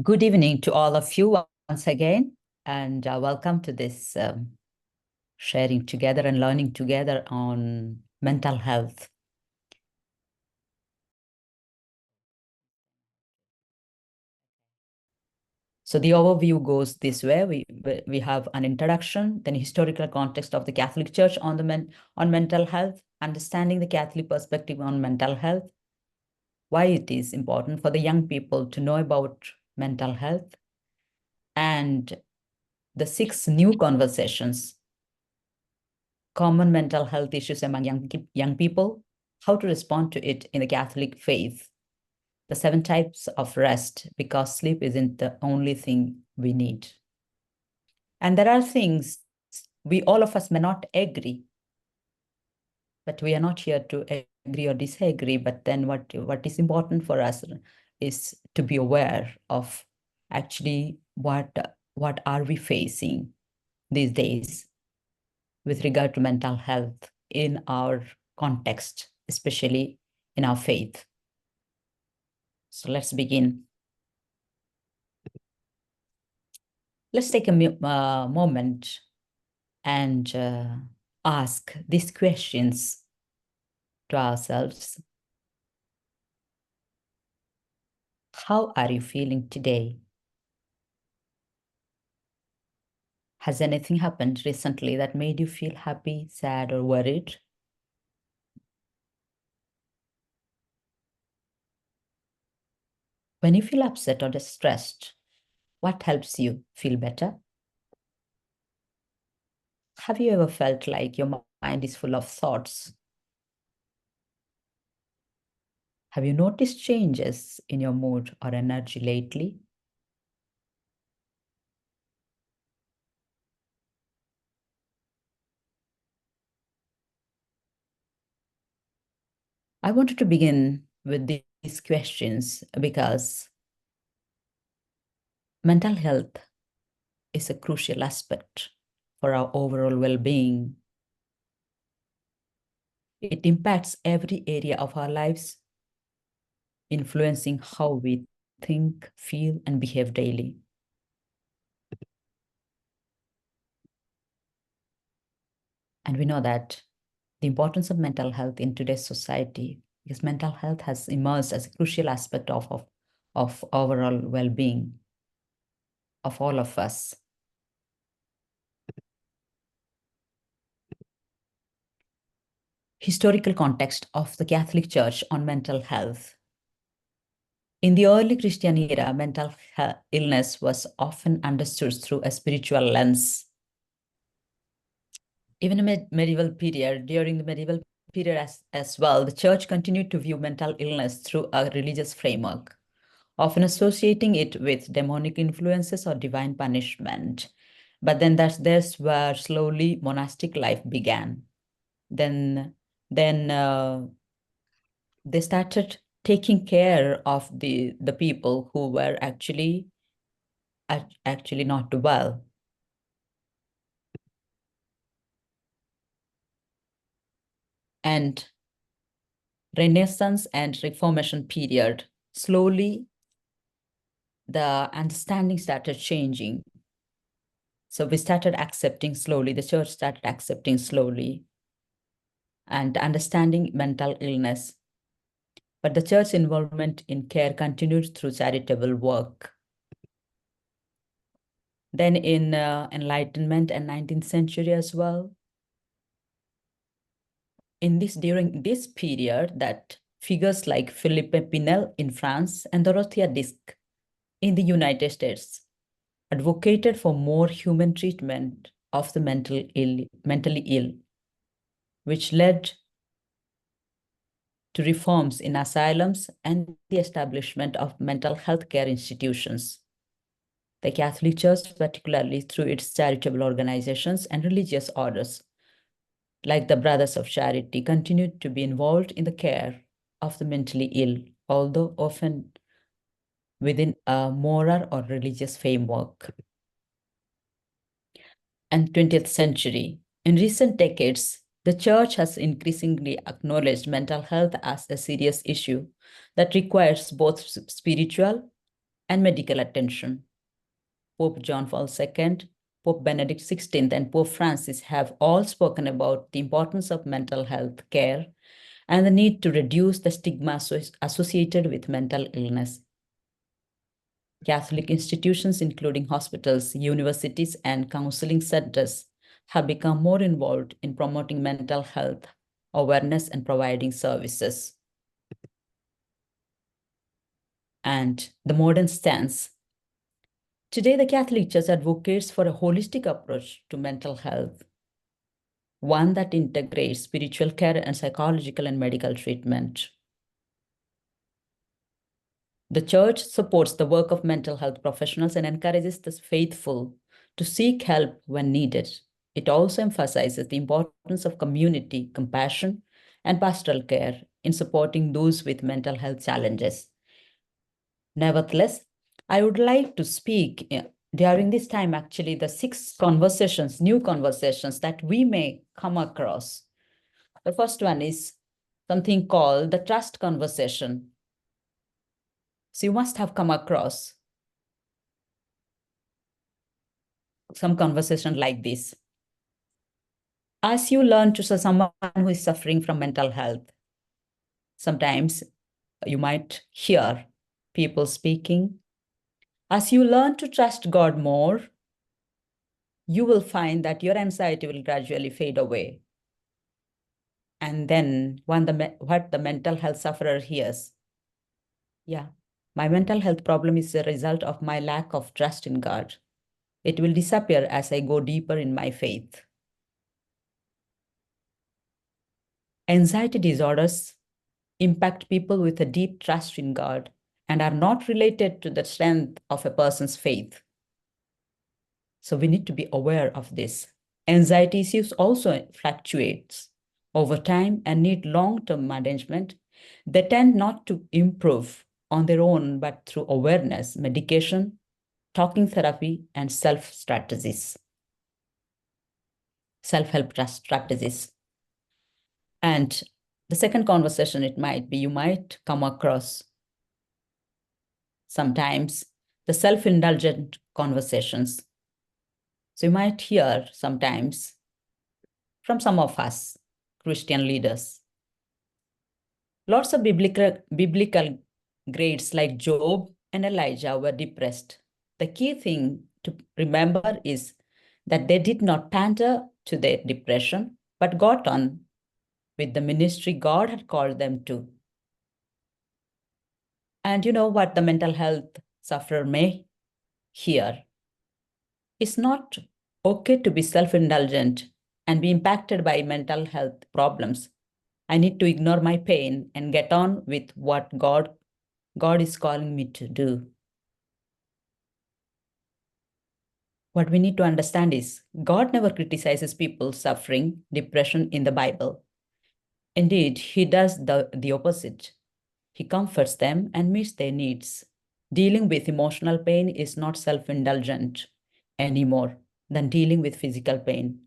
Good evening to all of you once again, and welcome to this sharing together and learning together on mental health. So the overview goes this way. We have an introduction, then historical context of the Catholic Church on on mental health, understanding the Catholic perspective on mental health, why it is important for the young people to know about mental health, and the 6 new conversations, common mental health issues among young people, how to respond to it in the Catholic faith, the 7 types of rest, because sleep isn't the only thing we need. And there are things we all of us may not agree, but we are not here to agree or disagree. But then what is important for us is to be aware of actually what are we facing these days with regard to mental health in our context, especially in our faith. So let's begin. Let's take a moment and ask these questions to ourselves. How are you feeling today? Has anything happened recently that made you feel happy, sad, or worried? When you feel upset or distressed, what helps you feel better? Have you ever felt like your mind is full of thoughts? Have you noticed changes in your mood or energy lately? I wanted to begin with these questions because mental health is a crucial aspect for our overall well-being. It impacts every area of our lives, influencing how we think, feel, and behave daily. And we know that the importance of mental health in today's society, because mental health has emerged as a crucial aspect of overall well-being of all of us. Historical context of the Catholic Church on mental health. In the early Christian era, mental illness was often understood through a spiritual lens. Even in the medieval period, during the medieval period as well, the church continued to view mental illness through a religious framework, often associating it with demonic influences or divine punishment. But then there's where slowly monastic life began. Then they started taking care of the people who were actually not well. And Renaissance and Reformation period, slowly the understanding started changing. So we started accepting slowly, the church started accepting slowly and understanding mental illness. But the church involvement in care continued through charitable work. Then in Enlightenment and 19th century as well, during this period, that figures like Philippe Pinel in France and Dorothea Disk in the United States advocated for more human treatment of the mentally ill, which led to reforms in asylums and the establishment of mental health care institutions. The Catholic Church, particularly through its charitable organizations and religious orders, like the Brothers of Charity, continued to be involved in the care of the mentally ill, although often within a moral or religious framework. And 20th century. In recent decades, the church has increasingly acknowledged mental health as a serious issue that requires both spiritual and medical attention. Pope John Paul II, Pope Benedict XVI, and Pope Francis have all spoken about the importance of mental health care and the need to reduce the stigma associated with mental illness. Catholic institutions, including hospitals, universities, and counseling centers, have become more involved in promoting mental health awareness and providing services. And the modern stance. Today, the Catholic Church advocates for a holistic approach to mental health, one that integrates spiritual care and psychological and medical treatment. The Church supports the work of mental health professionals and encourages the faithful to seek help when needed. It also emphasizes the importance of community, compassion, and pastoral care in supporting those with mental health challenges. Nevertheless, I would like to speak during this time, actually, the 6 conversations, new conversations that we may come across. The first one is something called the trust conversation. So you must have come across some conversation like this. As you learn to someone who is suffering from mental health, sometimes you might hear people speaking. As you learn to trust God more, you will find that your anxiety will gradually fade away. And then what the mental health sufferer hears, yeah, my mental health problem is a result of my lack of trust in God. It will disappear as I go deeper in my faith. Anxiety disorders impact people with a deep trust in God and are not related to the strength of a person's faith. So we need to be aware of this. Anxiety issues also fluctuates over time and need long-term management. They tend not to improve on their own, but through awareness, medication, talking therapy, and self-strategies, self-help strategies. And the second conversation, it might be, you might come across sometimes the self-indulgent conversations. So you might hear sometimes from some of us, Christian leaders. Lots of biblical greats like Job and Elijah were depressed. The key thing to remember is that they did not pander to their depression, but got on with the ministry God had called them to. And you know what the mental health sufferer may hear? It's not okay to be self-indulgent and be impacted by mental health problems. I need to ignore my pain and get on with what God is calling me to do. What we need to understand is God never criticizes people suffering depression in the Bible. Indeed, he does the opposite. He comforts them and meets their needs. Dealing with emotional pain is not self-indulgent anymore than dealing with physical pain.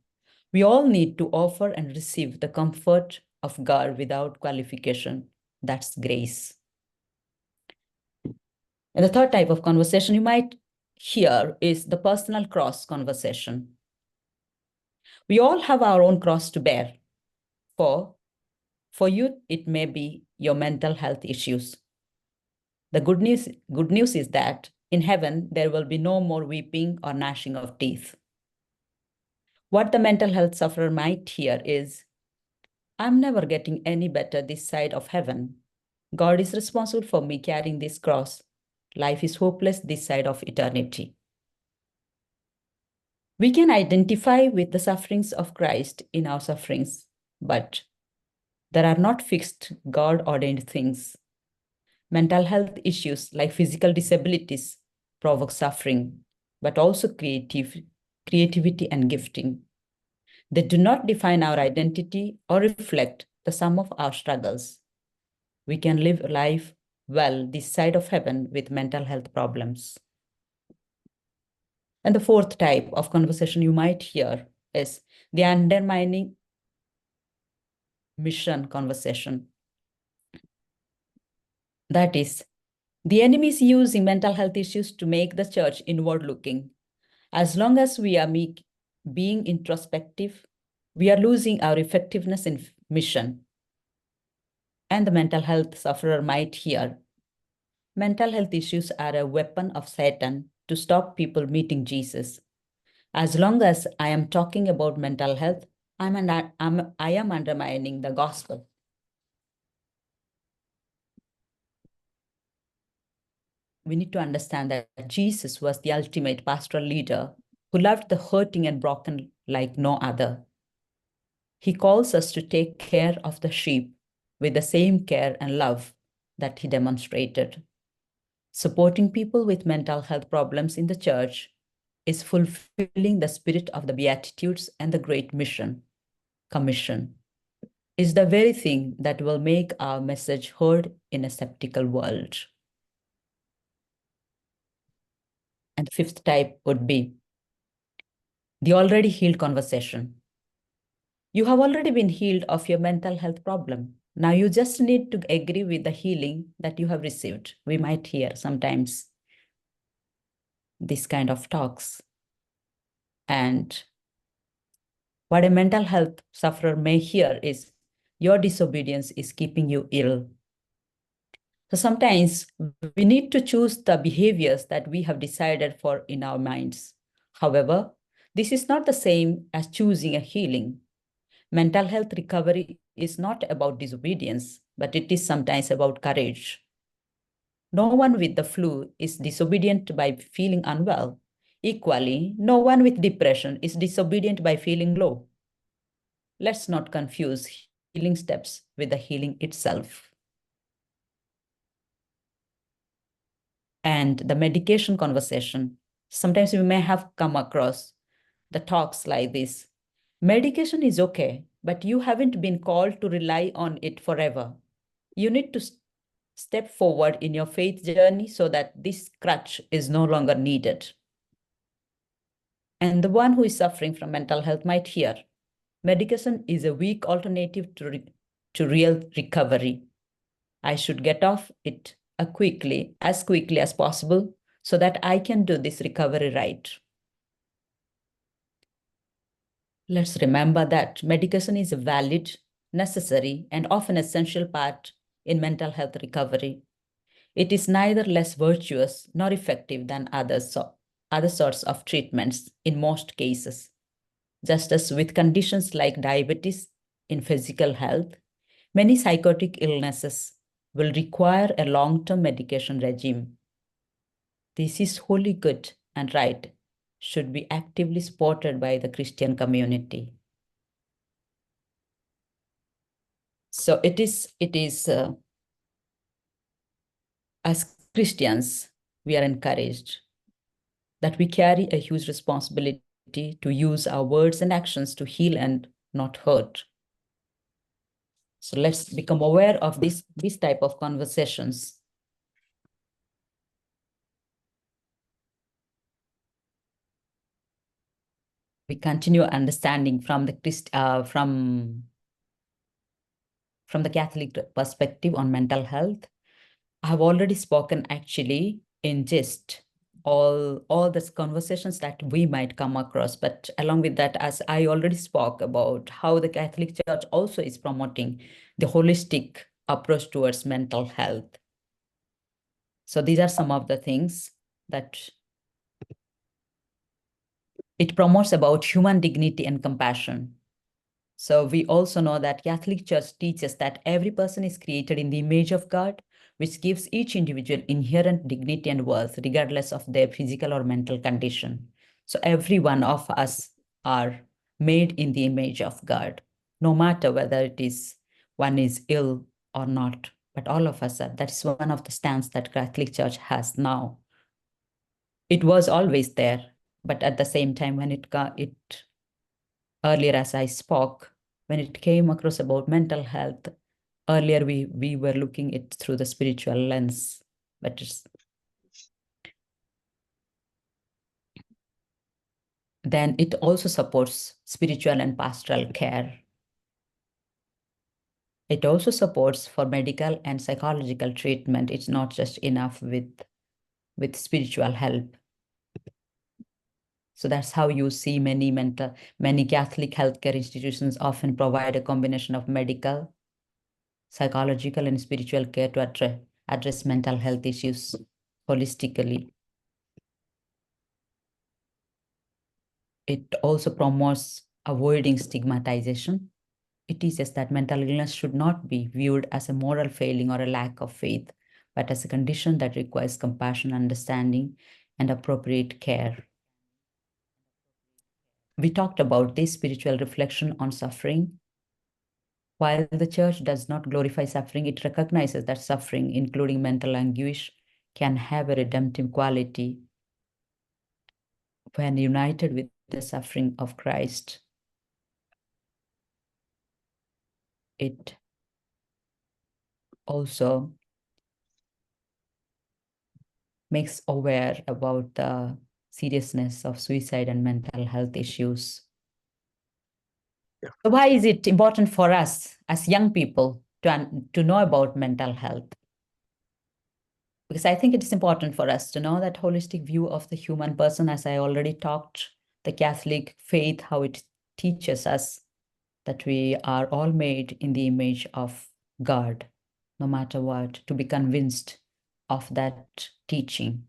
We all need to offer and receive the comfort of God without qualification. That's grace. And the third type of conversation you might hear is the personal cross conversation. We all have our own cross to bear. For you, it may be your mental health issues. The good news is that in heaven, there will be no more weeping or gnashing of teeth. What the mental health sufferer might hear is, I'm never getting any better this side of heaven. God is responsible for me carrying this cross. Life is hopeless this side of eternity. We can identify with the sufferings of Christ in our sufferings, but there are not fixed God-ordained things. Mental health issues like physical disabilities provoke suffering, but also creativity and gifting. They do not define our identity or reflect the sum of our struggles. We can live life well this side of heaven with mental health problems. And the fourth type of conversation you might hear is the undermining mission conversation. That is, The enemy is using mental health issues to make the church inward looking. As long as we are being introspective, we are losing our effectiveness in mission. And the mental health sufferer might hear, mental health issues are a weapon of Satan to stop people meeting Jesus. As long as I am talking about mental health, I am undermining the gospel. We need to understand that Jesus was the ultimate pastoral leader who loved the hurting and broken like no other. He calls us to take care of the sheep with the same care and love that he demonstrated. Supporting people with mental health problems in the church is fulfilling the spirit of the Beatitudes and the Great Commission. Is the very thing that will make our message heard in a skeptical world. And the fifth type would be the already healed conversation. You have already been healed of your mental health problem. Now you just need to agree with the healing that you have received. We might hear sometimes this kind of talks. And what a mental health sufferer may hear is, your disobedience is keeping you ill. So sometimes we need to choose the behaviors that we have decided for in our minds. However, this is not the same as choosing a healing. Mental health recovery is not about disobedience, but it is sometimes about courage. No one with the flu is disobedient by feeling unwell. Equally, no one with depression is disobedient by feeling low. Let's not confuse healing steps with the healing itself. And the medication conversation. Sometimes we may have come across the talks like this. Medication is okay, but you haven't been called to rely on it forever. You need to step forward in your faith journey so that this crutch is no longer needed. And the one who is suffering from mental health might hear, medication is a weak alternative to real recovery. I should get off it as quickly as possible so that I can do this recovery right. Let's remember that medication is a valid, necessary, and often essential part in mental health recovery. It is neither less virtuous nor effective than other sorts of treatments in most cases. Just as with conditions like diabetes in physical health, many psychotic illnesses will require a long-term medication regime. This is wholly good and right, should be actively supported by the Christian community. So it is as Christians, we are encouraged that we carry a huge responsibility to use our words and actions to heal and not hurt. So let's become aware of this type of conversations. We continue understanding from the from the Catholic perspective on mental health. I have already spoken actually in just all these conversations that we might come across. But along with that, as I already spoke about how the Catholic Church also is promoting the holistic approach towards mental health. So these are some of the things that it promotes about human dignity and compassion. So we also know that Catholic Church teaches that every person is created in the image of God, which gives each individual inherent dignity and worth, regardless of their physical or mental condition. So every one of us are made in the image of God, no matter whether it is one is ill or not, but all of us are. That is one of the stance that Catholic Church has now. It was always there, but at the same time, when it earlier as I spoke, when it came across about mental health, earlier we were looking it through the spiritual lens, but then it also supports spiritual and pastoral care. It also supports for medical and psychological treatment. It's not just enough with spiritual help. So that's how you see many Catholic healthcare institutions often provide a combination of medical, psychological, and spiritual care to address mental health issues holistically. It also promotes avoiding stigmatization. It teaches that mental illness should not be viewed as a moral failing or a lack of faith, but as a condition that requires compassion, understanding, and appropriate care. We talked about this spiritual reflection on suffering. While the church does not glorify suffering, it recognizes that suffering, including mental anguish, can have a redemptive quality when united with the suffering of Christ. It also makes aware about the seriousness of suicide and mental health issues. Yeah. So why is it important for us as young people to know about mental health? Because I think it is important for us to know that holistic view of the human person, as I already talked, the Catholic faith, how it teaches us that we are all made in the image of God, no matter what, to be convinced of that teaching.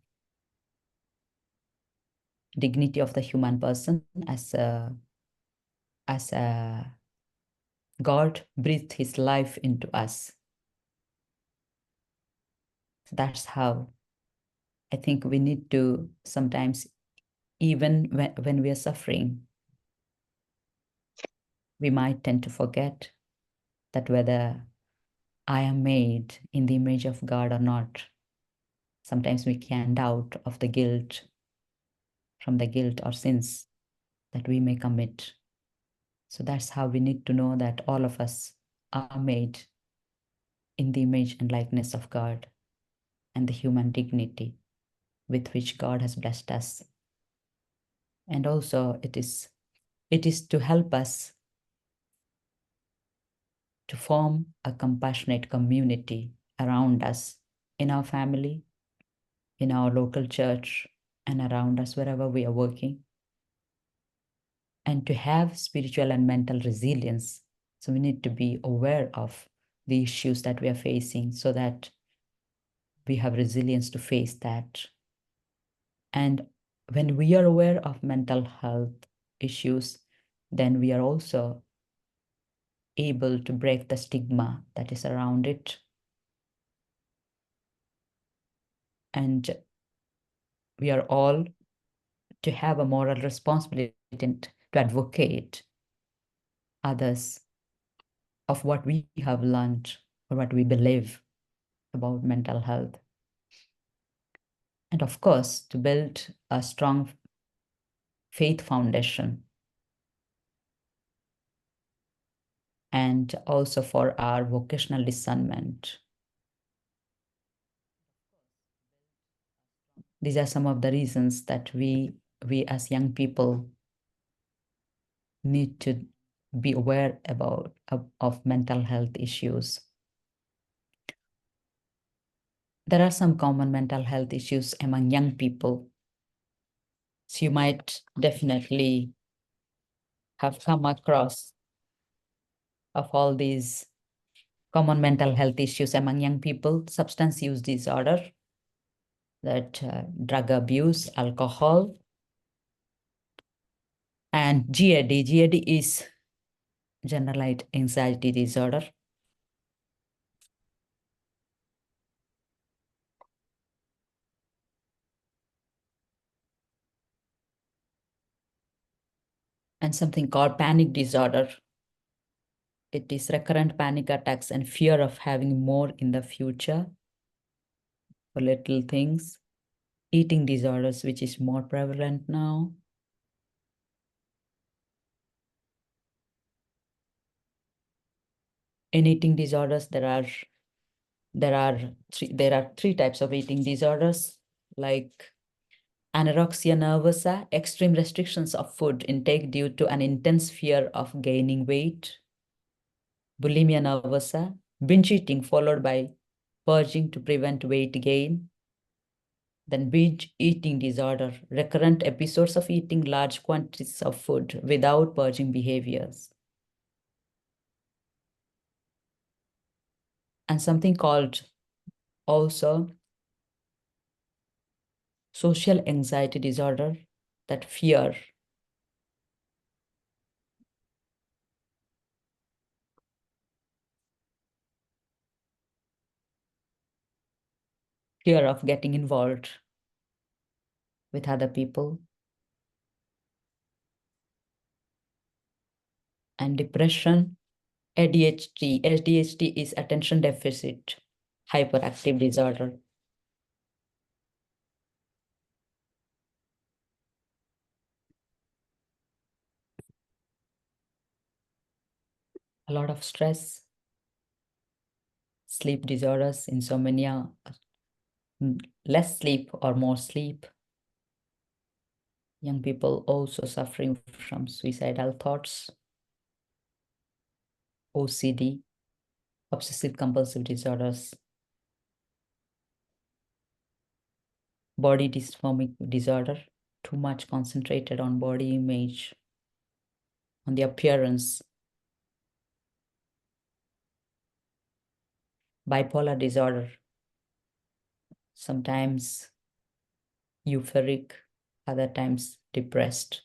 Dignity of the human person as a God breathed his life into us. So that's how I think we need to sometimes, even when we are suffering, we might tend to forget that whether I am made in the image of God or not. Sometimes we can doubt of the guilt, from the guilt or sins that we may commit. So that's how we need to know that all of us are made in the image and likeness of God and the human dignity with which God has blessed us. And also it is to help us to form a compassionate community around us, in our family, in our local church, and around us wherever we are working, and to have spiritual and mental resilience. So we need to be aware of the issues that we are facing so that we have resilience to face that. And when we are aware of mental health issues, then we are also able to break the stigma that is around it. And we are all to have a moral responsibility to advocate others of what we have learned or what we believe about mental health. And of course, to build a strong faith foundation, and also for our vocational discernment. These are some of the reasons that we as young people need to be aware about of mental health issues. There are some common mental health issues among young people. So you might definitely have come across of all these common mental health issues among young people: substance use disorder, that drug abuse, alcohol, and GAD. GAD is generalized anxiety disorder. And something called panic disorder. It is recurrent panic attacks and fear of having more in the future for little things. Eating disorders, which is more prevalent now. In eating disorders, there are three types of eating disorders, like anorexia nervosa, extreme restrictions of food intake due to an intense fear of gaining weight. bulimia nervosa, binge eating followed by purging to prevent weight gain, then binge eating disorder, recurrent episodes of eating large quantities of food without purging behaviors, and something called also social anxiety disorder, that fear of getting involved with other people, and depression, ADHD. ADHD is attention deficit hyperactive disorder. A lot of stress, sleep disorders, insomnia, less sleep or more sleep. Young people also suffering from suicidal thoughts, OCD, obsessive compulsive disorders, body dysmorphic disorder, too much concentrated on body image, on the appearance, bipolar disorder, sometimes euphoric, other times depressed,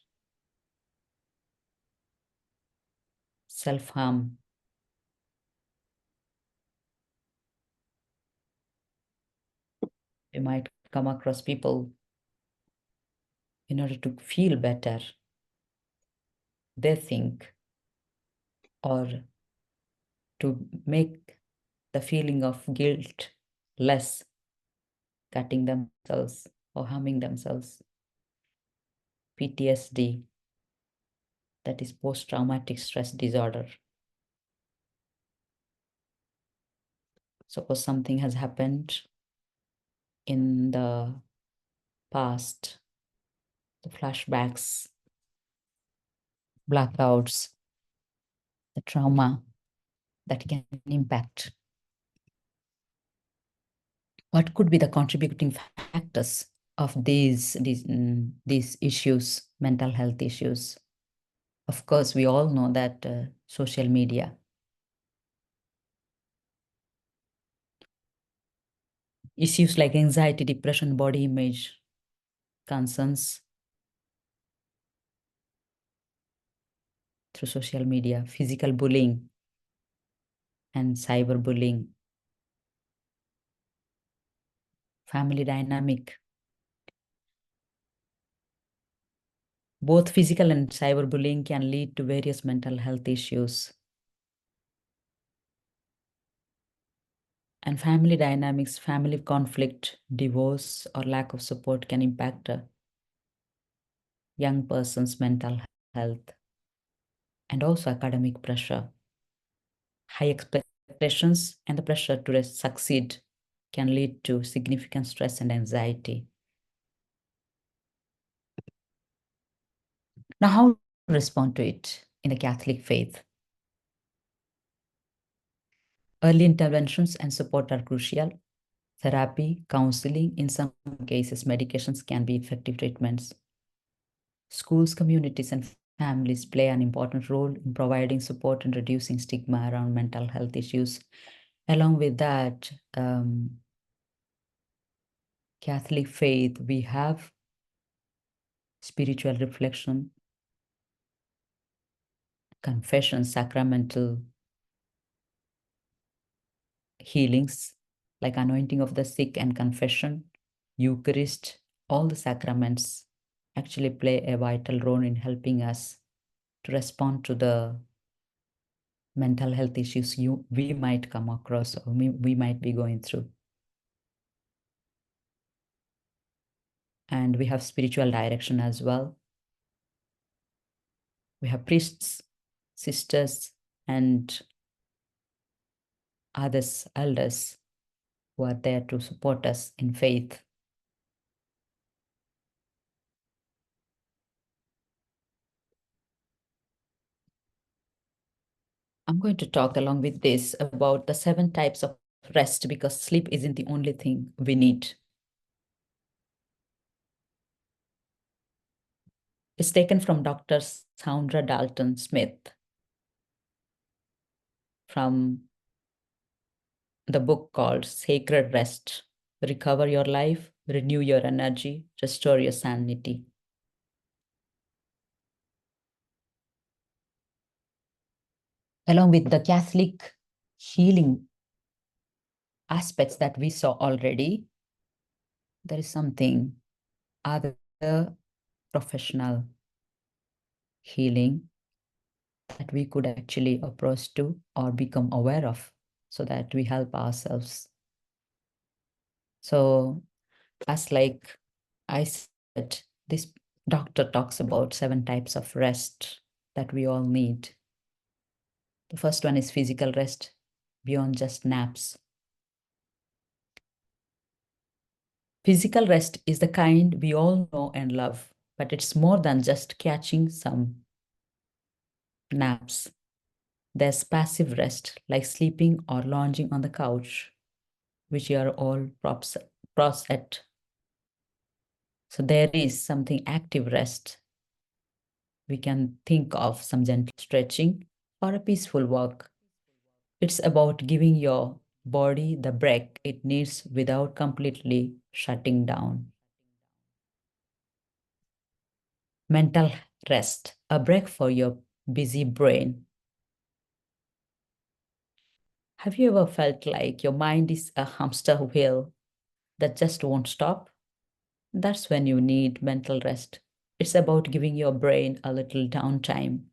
self-harm, you might come across people in order to feel better, they think, or to make the feeling of guilt less, cutting themselves or harming themselves. PTSD, that is post-traumatic stress disorder. Suppose something has happened in the past, the flashbacks, blackouts, the trauma that can impact. What could be the contributing factors of these issues, mental health issues? Of course, we all know that social media. Issues like anxiety, depression, body image concerns through social media, physical bullying and cyberbullying, family dynamic. Both physical and cyberbullying can lead to various mental health issues. And family dynamics, family conflict, divorce, or lack of support can impact a young person's mental health. And also academic pressure. High expectations and the pressure to succeed can lead to significant stress and anxiety. Now, how to respond to it in the Catholic faith? Early interventions and support are crucial. Therapy, counseling, in some cases, medications can be effective treatments. Schools, communities, and families play an important role in providing support and reducing stigma around mental health issues. Along with that, Catholic faith, we have spiritual reflection, confession, sacramental healings like anointing of the sick and confession, Eucharist, all the sacraments actually play a vital role in helping us to respond to the mental health issues we might come across or we might be going through. And we have spiritual direction as well. We have priests, sisters, and others, elders, who are there to support us in faith. I'm going to talk along with this about the 7 types of rest because sleep isn't the only thing we need. It's taken from Dr. Sandra Dalton Smith from the book called Sacred Rest. Recover your life, renew your energy, restore your sanity. Along with the Catholic healing aspects that we saw already, there is something other professional healing that we could actually approach to or become aware of so that we help ourselves. So, as like I said, this doctor talks about 7 types of rest that we all need. The first one is physical rest beyond just naps. Physical rest is the kind we all know and love, but it's more than just catching some naps. There's passive rest, like sleeping or lounging on the couch, which you are all props at. So there is something active rest. We can think of some gentle stretching or a peaceful walk. It's about giving your body the break it needs without completely shutting down. Mental rest, a break for your busy brain. Have you ever felt like your mind is a hamster wheel that just won't stop? That's when you need mental rest. It's about giving your brain a little downtime.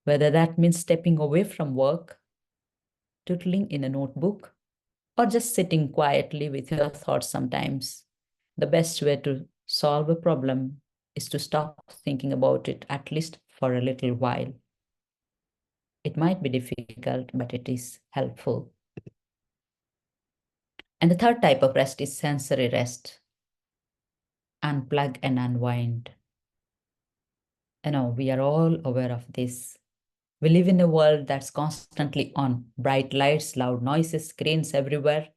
Whether that means stepping away from work, doodling in a notebook, or just sitting quietly with your thoughts sometimes. The best way to solve a problem is to stop thinking about it at least for a little while. It might be difficult, but it is helpful. And the third type of rest is sensory rest. Unplug and unwind. We are all aware of this. We live in a world that's constantly on. Bright lights, loud noises, screens everywhere.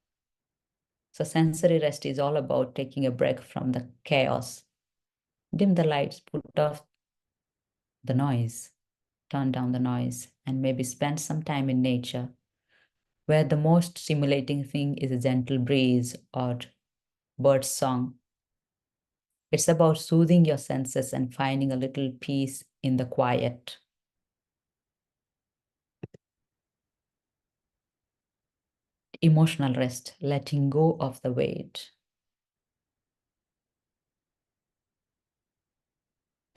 So sensory rest is all about taking a break from the chaos. Dim the lights, put off the noise, turn down the noise, and maybe spend some time in nature, where the most stimulating thing is a gentle breeze or bird song. It's about soothing your senses and finding a little peace in the quiet. Emotional rest, letting go of the weight.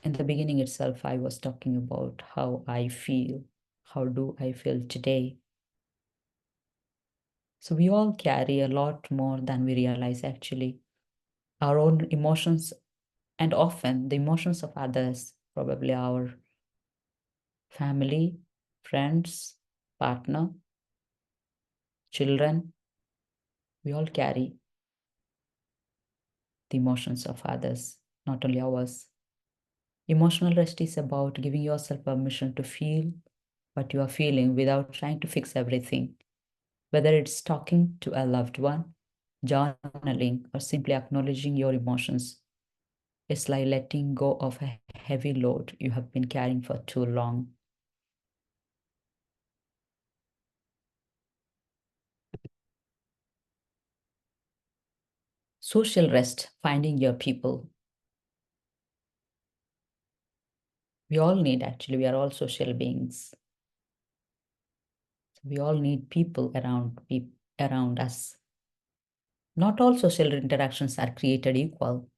In the beginning itself, I was talking about how I feel. How do I feel today? So we all carry a lot more than we realize actually. Our own emotions and often the emotions of others, probably our family, friends, partner, children. We all carry the emotions of others, not only ours. Emotional rest is about giving yourself permission to feel what you are feeling without trying to fix everything. Whether it's talking to a loved one, journaling, or simply acknowledging your emotions, it's like letting go of a heavy load you have been carrying for too long. Social rest, finding your people. We all need, actually, we are all social beings. We all need people around us. Not all social interactions are created equal.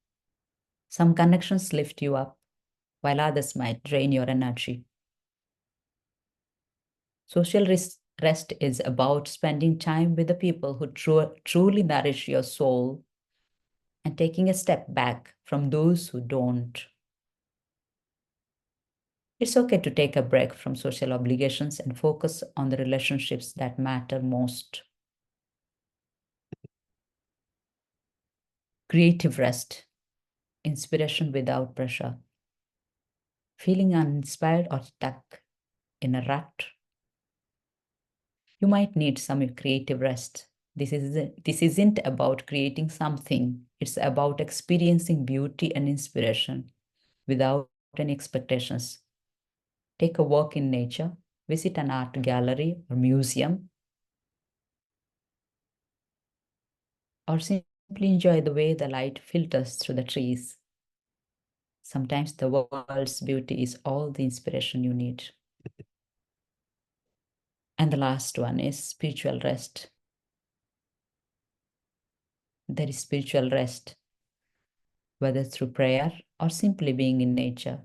Some connections lift you up, while others might drain your energy. Social rest is about spending time with the people who truly nourish your soul and taking a step back from those who don't. It's okay to take a break from social obligations and focus on the relationships that matter most. Creative rest, inspiration without pressure. Feeling uninspired or stuck, in a rut. You might need some creative rest. This isn't about creating something. It's about experiencing beauty and inspiration without any expectations. Take a walk in nature, visit an art gallery or museum, or simply enjoy the way the light filters through the trees. Sometimes the world's beauty is all the inspiration you need. And the last one is spiritual rest. There is spiritual rest, whether through prayer or simply being in nature.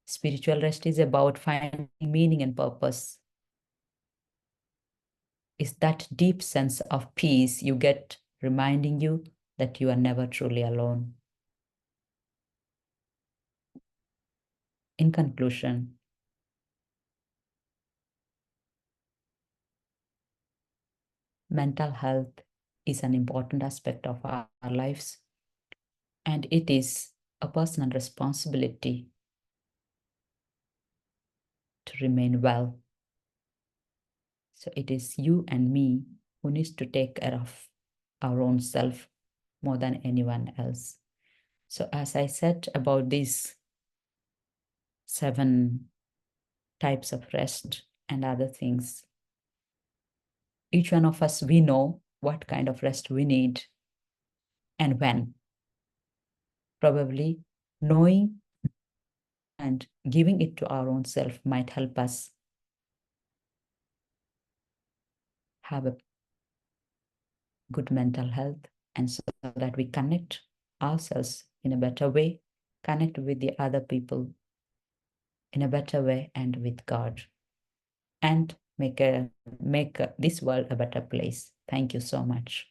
Spiritual rest is about finding meaning and purpose. It's that deep sense of peace you get, reminding you that you are never truly alone. In conclusion, mental health is an important aspect of our lives, and it is a personal responsibility to remain well. So it is you and me who needs to take care of our own self more than anyone else. So as I said about these 7 types of rest and other things, each one of us, we know what kind of rest we need and when. Probably knowing and giving it to our own self might help us have a good mental health, and so that we connect ourselves in a better way, connect with the other people in a better way, and with God, and make this world a better place. Thank you so much.